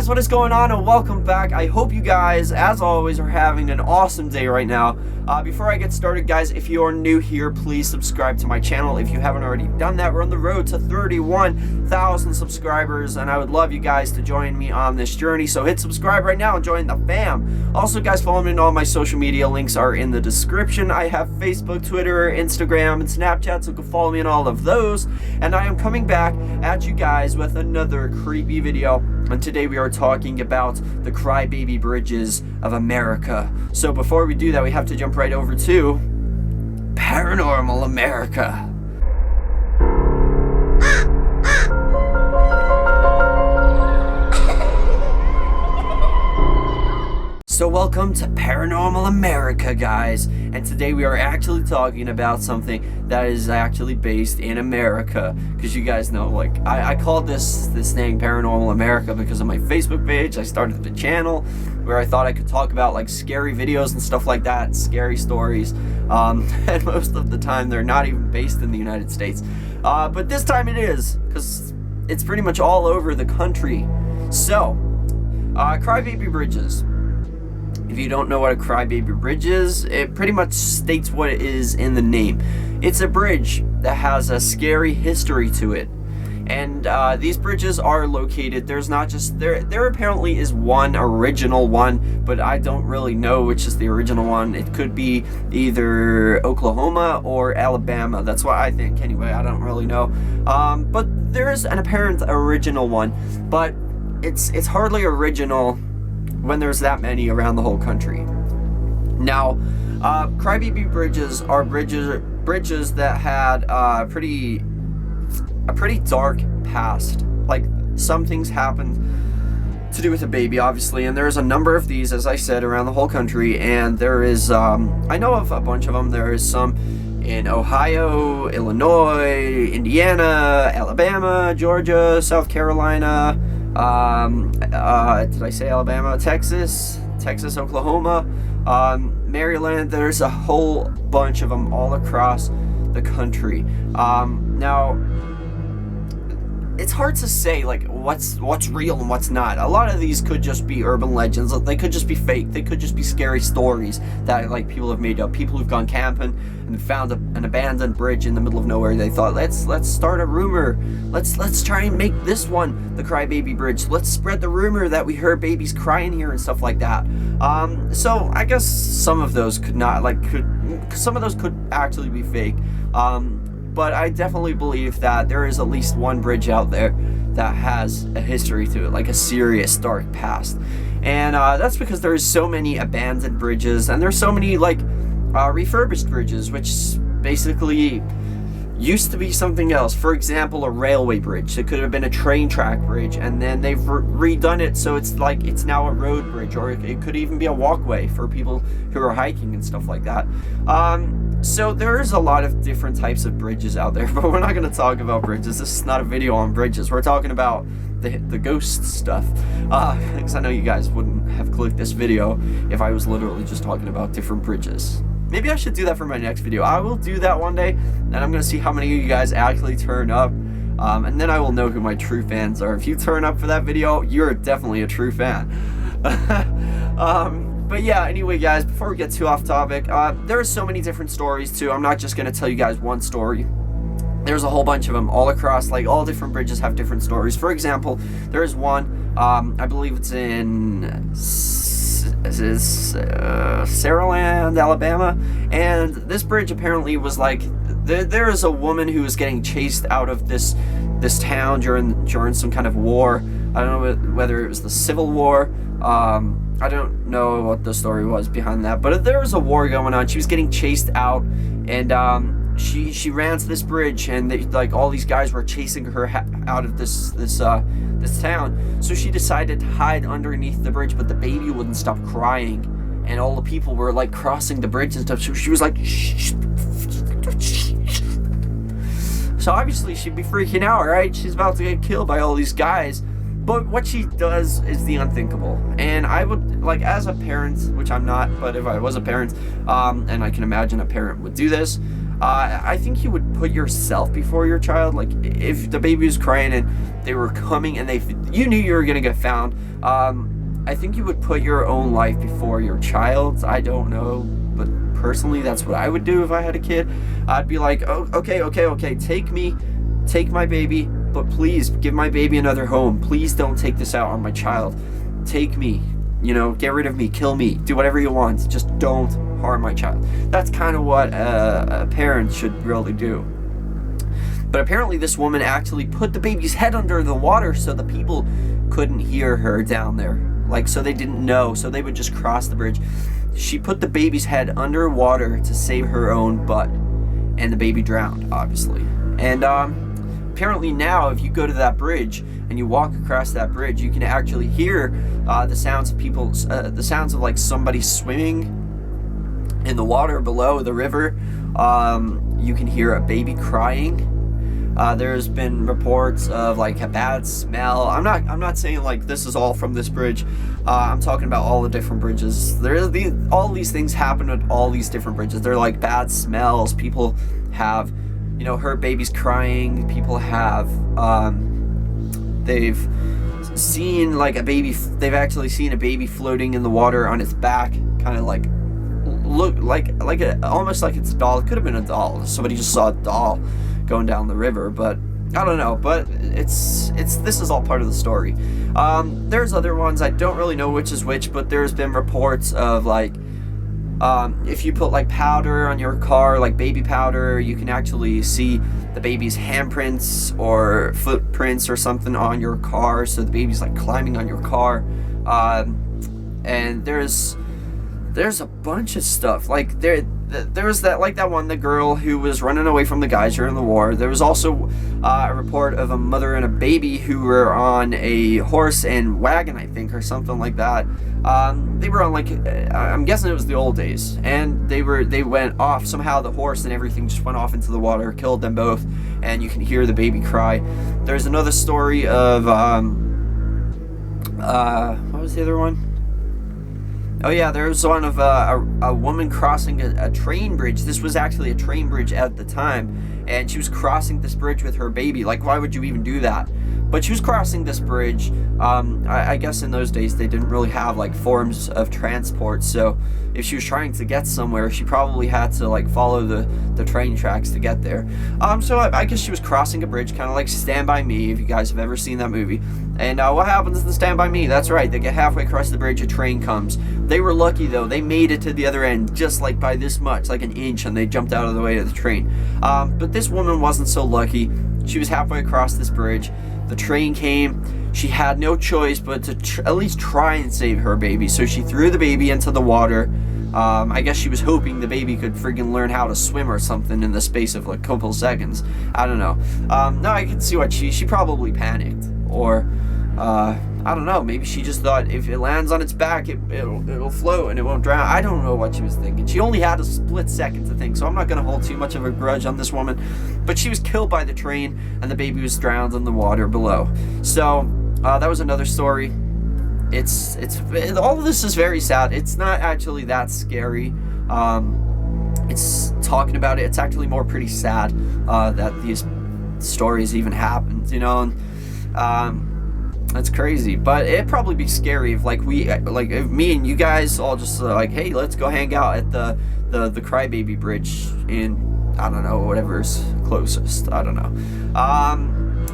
guys, what is going on, and welcome back. I hope you guys, as always, are having an awesome day right now. Before I get started, guys, if you are new here, please subscribe to my channel if you haven't already done that. We're on the road to 31,000 subscribers, and I would love you guys to join me on this journey. So hit subscribe right now and join the fam. Also, guys, follow me on all my social media. Links are in the description. I have Facebook, Twitter, Instagram, and Snapchat, so you can follow me on all of those. And I am coming back at you guys with another creepy video. And today we are talking about the crybaby bridges of America. So before we do that, we have to jump right over to Paranormal America. So welcome to Paranormal America, guys, and today we are actually talking about something that is actually based in America, because you guys know, like, I called this thing Paranormal America because of my Facebook page. I started the channel where I thought I could talk about, like, scary videos and stuff like that, scary stories, and most of the time they're not even based in the United States, but this time it is, because it's pretty much all over the country. So, crybaby bridges. If you don't know what a crybaby bridge is, it pretty much states what it is in the name. It's a bridge that has a scary history to it. And these bridges are located, there's not just, there apparently is one original one, but I don't really know which is the original one. It could be either Oklahoma or Alabama. That's what I think anyway, I don't really know. But there's an apparent original one, but it's hardly original when there's that many around the whole country. Now, crybaby bridges are bridges that had a pretty dark past. Like, some things happened to do with a baby, obviously, and there's a number of these, as I said, around the whole country. And there is, I know of a bunch of them. There is some in Ohio, Illinois, Indiana, Alabama, Georgia, South Carolina. Did I say Alabama? Texas, Oklahoma, Maryland. There's a whole bunch of them all across the country. Now, it's hard to say, like, what's real and what's not. A lot of these could just be urban legends. They could just be fake. They could just be scary stories that, like, people have made up. People who've gone camping and found an abandoned bridge in the middle of nowhere. They thought, let's start a rumor. Let's try and make this one the crybaby bridge. Let's spread the rumor that we heard babies crying here and stuff like that. So I guess some of those could actually be fake. But I definitely believe that there is at least one bridge out there that has a history to it, like a serious dark past. And that's because there's so many abandoned bridges, and there's so many, like, refurbished bridges, which basically used to be something else. For example, a railway bridge. It could have been a train track bridge, and then they've redone it so it's like it's now a road bridge, or it could even be a walkway for people who are hiking and stuff like that. So there's a lot of different types of bridges out there, but we're not going to talk about bridges. This is not a video on bridges. We're talking about the ghost stuff, because I know you guys wouldn't have clicked this video if I was literally just talking about different bridges. Maybe I should do that for my next video. I will do that one day, and I'm going to see how many of you guys actually turn up, and then I will know who my true fans are. If you turn up for that video, you're definitely a true fan. But yeah, anyway, guys, before we get too off topic, there are so many different stories too. I'm not just going to tell you guys one story. There's a whole bunch of them all across, like, all different bridges have different stories. For example, there is one, I believe it's in Saraland, Alabama, and this bridge apparently was like, there is a woman who was getting chased out of this town during some kind of war. I don't know whether it was the Civil War. I don't know what the story was behind that, but there was a war going on. She was getting chased out, and she ran to this bridge, and all these guys were chasing her out of this town. So she decided to hide underneath the bridge, but the baby wouldn't stop crying, and all the people were, like, crossing the bridge and stuff. So she was like, shh. So obviously she'd be freaking out, right? She's about to get killed by all these guys. But what she does is the unthinkable. And I would, like, as a parent, which I'm not, but if I was a parent, and I can imagine a parent would do this, I think you would put yourself before your child. Like if the baby was crying and they were coming and you knew you were gonna get found. I think you would put your own life before your child's. I don't know, but personally, that's what I would do if I had a kid. I'd be like, oh, okay, take my baby, but please give my baby another home. Please don't take this out on my child. Take me, get rid of me, kill me, do whatever you want. Just don't harm my child. That's kind of what a parent should really do. But apparently this woman actually put the baby's head under the water so the people couldn't hear her down there. Like, so they didn't know, so they would just cross the bridge. She put the baby's head underwater to save her own butt, and the baby drowned, obviously. And apparently now, if you go to that bridge and you walk across that bridge, you can actually hear the sounds of the sounds of like somebody swimming in the water below the river. You can hear a baby crying. There's been reports of like a bad smell. I'm not saying like this is all from this bridge. I'm talking about all the different bridges. All these things happen at all these different bridges. They're like bad smells. People have, heard babies crying. People have, they've seen like a baby. They've actually seen a baby floating in the water on its back, kind of like look almost like it's a doll. It could have been a doll. Somebody just saw a doll going down the river, but I don't know. But this is all part of the story. There's other ones, I don't really know which is which, but there's been reports of like if you put like powder on your car, like baby powder, you can actually see the baby's handprints or footprints or something on your car, so the baby's like climbing on your car. And there's a bunch of stuff. Like there was that one, the girl who was running away from the guys during the war. There was also a report of a mother and a baby who were on a horse and wagon, I think, or something like that. They were on like, I'm guessing it was the old days, and they went off. Somehow the horse and everything just went off into the water, killed them both, and you can hear the baby cry. There's another story of what was the other one? Oh yeah, there was one of a woman crossing a train bridge. This was actually a train bridge at the time, and she was crossing this bridge with her baby. Like, why would you even do that? But she was crossing this bridge. I guess in those days they didn't really have like forms of transport, so if she was trying to get somewhere, she probably had to like follow the train tracks to get there. So I guess she was crossing a bridge, kind of like Stand By Me, if you guys have ever seen that movie. And what happens in Stand By Me? That's right, they get halfway across the bridge, a train comes. They were lucky though, they made it to the other end just like by this much, like an inch, and they jumped out of the way of the train. But this woman wasn't so lucky. She was halfway across this bridge. The train came. She had no choice but to at least try and save her baby. So she threw the baby into the water. I guess she was hoping the baby could friggin' learn how to swim or something in the space of like a couple seconds. I don't know. No, I can see what she probably panicked, or I don't know. Maybe she just thought if it lands on its back, it'll float and it won't drown. I don't know what she was thinking. She only had a split second to think, so I'm not gonna hold too much of a grudge on this woman. But she was killed by the train, and the baby was drowned in the water below. So that was another story. It's all of this is very sad. It's not actually that scary. It's talking about it. It's actually more pretty sad that these stories even happened. That's crazy, but it'd probably be scary if if me and you guys all just like, hey, let's go hang out at the Crybaby Bridge in, I don't know, whatever's closest. I don't know.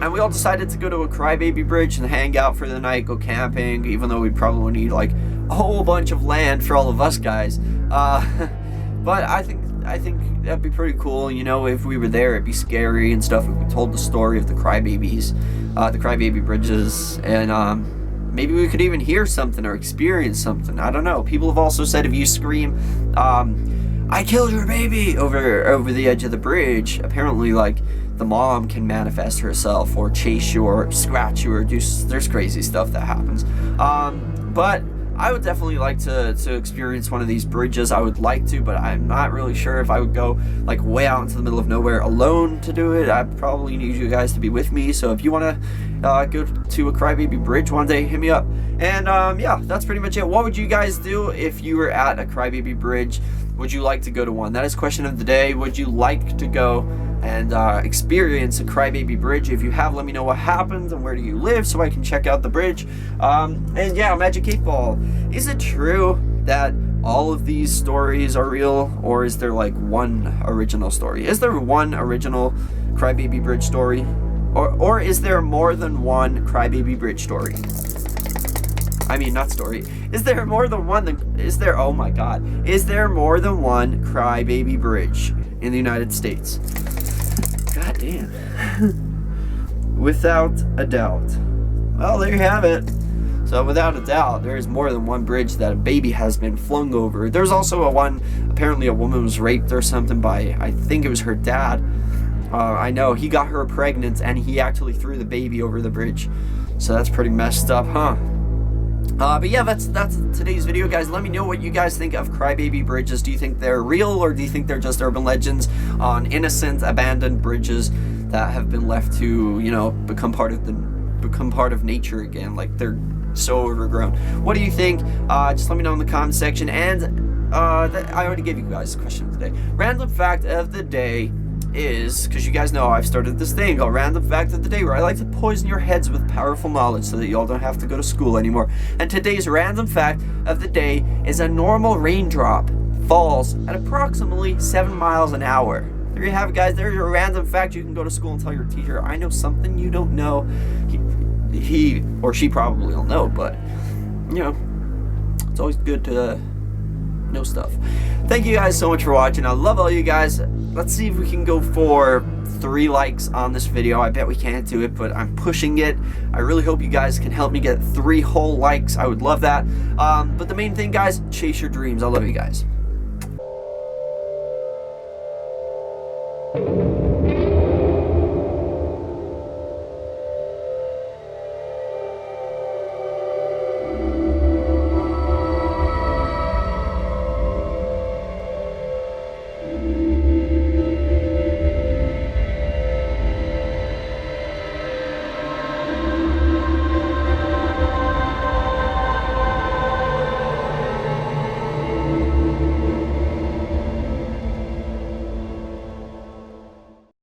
And we all decided to go to a Crybaby Bridge and hang out for the night, go camping, even though we'd probably need like a whole bunch of land for all of us guys. But I think that'd be pretty cool. If we were there, it'd be scary and stuff. If we told the story of the Crybabies, the Crybaby Bridges, and maybe we could even hear something or experience something. I don't know. People have also said if you scream, "I killed your baby," over the edge of the bridge, apparently like the mom can manifest herself or chase you or scratch you or there's crazy stuff that happens. But I would definitely like to experience one of these bridges. I would like to, but I'm not really sure if I would go like way out into the middle of nowhere alone to do it. I probably need you guys to be with me. So if you want to go to a Crybaby Bridge one day, hit me up. And yeah, that's pretty much it. What would you guys do if you were at a Crybaby Bridge? Would you like to go to one? That is question of the day. Would you like to go and experience a crybaby bridge? If you have, let me know what happened and where do you live so I can check out the bridge. And yeah, Magic 8 Ball. Is it true that all of these stories are real, or is there like one original story? Is there one original crybaby bridge story? Or is there more than one crybaby bridge story? I mean, not story. Is there more than one? Oh my God. Is there more than one crybaby bridge in the United States? God damn. Without a doubt. Well, there you have it. So without a doubt, there is more than one bridge that a baby has been flung over. There's also apparently a woman was raped or something by, I think it was her dad. I know, he got her pregnant and he actually threw the baby over the bridge. So that's pretty messed up, huh? But yeah, that's today's video, guys. Let me know what you guys think of crybaby bridges. Do you think they're real, or do you think they're just urban legends on innocent, abandoned bridges that have been left to, you know, become part of nature again? Like, they're so overgrown. What do you think? Just let me know in the comment section. And I already gave you guys a question of the day. Random fact of the day is, because you guys know I've started this thing called Random Fact of the Day, where I like to poison your heads with powerful knowledge so that y'all don't have to go to school anymore. And today's random fact of the day is a normal raindrop falls at approximately 7 miles an hour. There you have it, guys. There's your random fact. You can go to school and tell your teacher, I know something you don't know. He or she probably will know, but you know, it's always good to know stuff. Thank you guys so much for watching. I love all you guys. Let's see if we can go for 3 likes on this video. I bet we can't do it, but I'm pushing it. I really hope you guys can help me get 3 whole likes. I would love that. But the main thing, guys, chase your dreams. I love you guys.